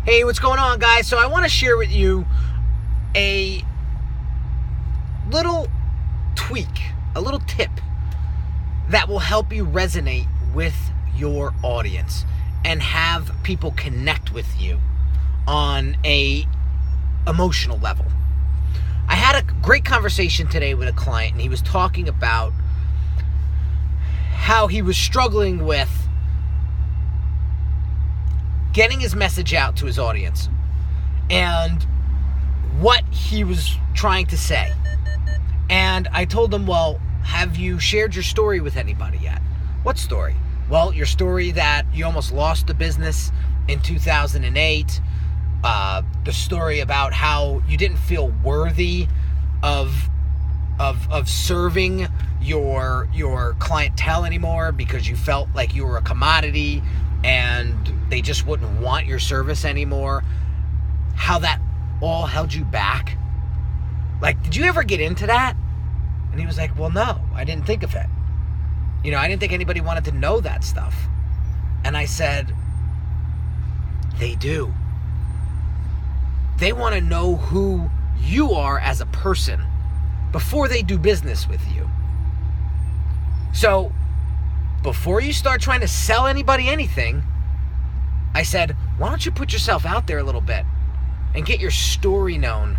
Hey, what's going on, guys? So I want to share with you a little tweak, a little tip that will help you resonate with your audience and have people connect with you on a emotional level. I had a great conversation today with a client, and he was talking about how he was struggling with getting his message out to his audience and what he was trying to say. And I told him, well, have you shared your story with anybody yet? What story? Well, your story that you almost lost the business in 2008, the story about how you didn't feel worthy of serving your clientele anymore because you felt like you were a commodity and they just wouldn't want your service anymore. How that all held you back. Like, did you ever get into that? And he was like, well, no, I didn't think of it. I didn't think anybody wanted to know that stuff. And I said, they do. They want to know who you are as a person before they do business with you. So, before you start trying to sell anybody anything, I said, why don't you put yourself out there a little bit and get your story known?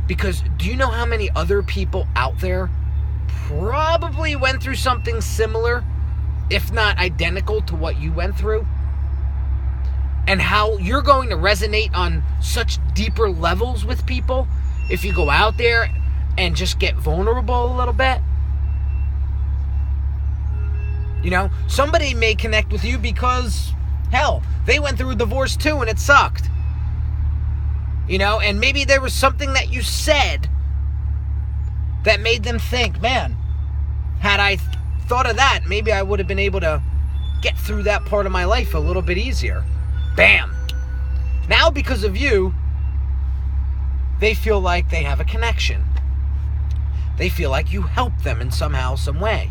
Because do you know how many other people out there probably went through something similar, if not identical to what you went through? And how you're going to resonate on such deeper levels with people if you go out there and just get vulnerable a little bit? Somebody may connect with you because, hell, they went through a divorce too and it sucked. And maybe there was something that you said that made them think, man, had I thought of that, maybe I would have been able to get through that part of my life a little bit easier. Bam. Now, because of you, they feel like they have a connection. They feel like you helped them in somehow, some way.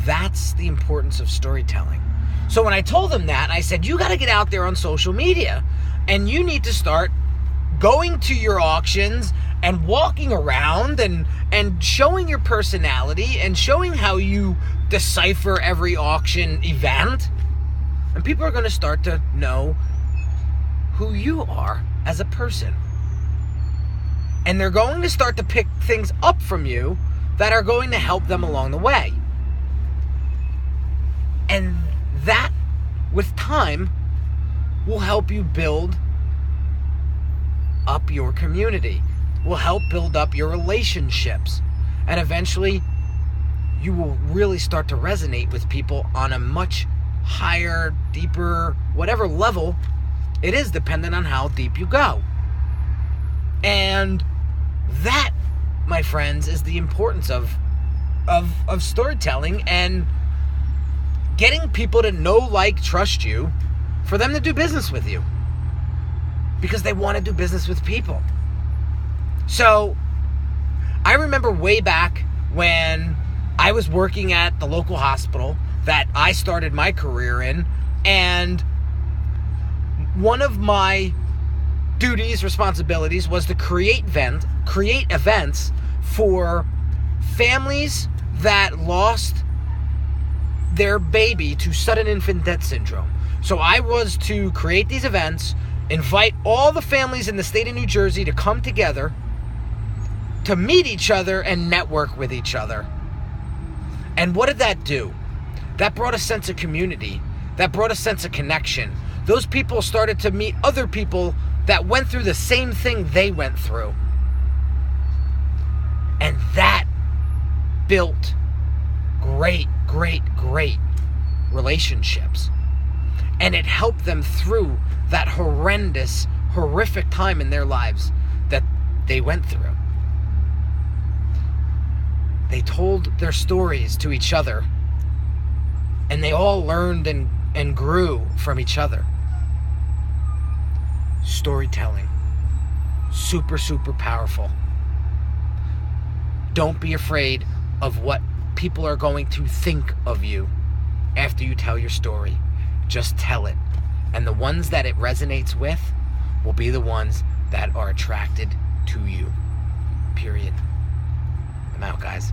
That's the importance of storytelling. So when I told them that, I said, you got to get out there on social media and you need to start going to your auctions and walking around and showing your personality and showing how you decipher every auction event. And people are going to start to know who you are as a person. And they're going to start to pick things up from you that are going to help them along the way. And that, with time, will help you build up your community, will help build up your relationships. And eventually, you will really start to resonate with people on a much higher, deeper, whatever level it is, depending on how deep you go. And that, my friends, is the importance of storytelling and getting people to know, like, trust you for them to do business with you. Because they want to do business with people. So, I remember way back when I was working at the local hospital that I started my career in, and one of my duties, responsibilities was to create events for families that lost their baby to sudden infant death syndrome. So I was to create these events, invite all the families in the state of New Jersey to come together to meet each other and network with each other. And what did that do? That brought a sense of community. That brought a sense of connection. Those people started to meet other people that went through the same thing they went through. And that built great relationships. And it helped them through that horrific time in their lives that they went through. They told their stories to each other, and they all learned and grew from each other. Storytelling. Super powerful. Don't be afraid of what people are going to think of you after you tell your story. Just tell it. And the ones that it resonates with will be the ones that are attracted to you. Period. I'm out, guys.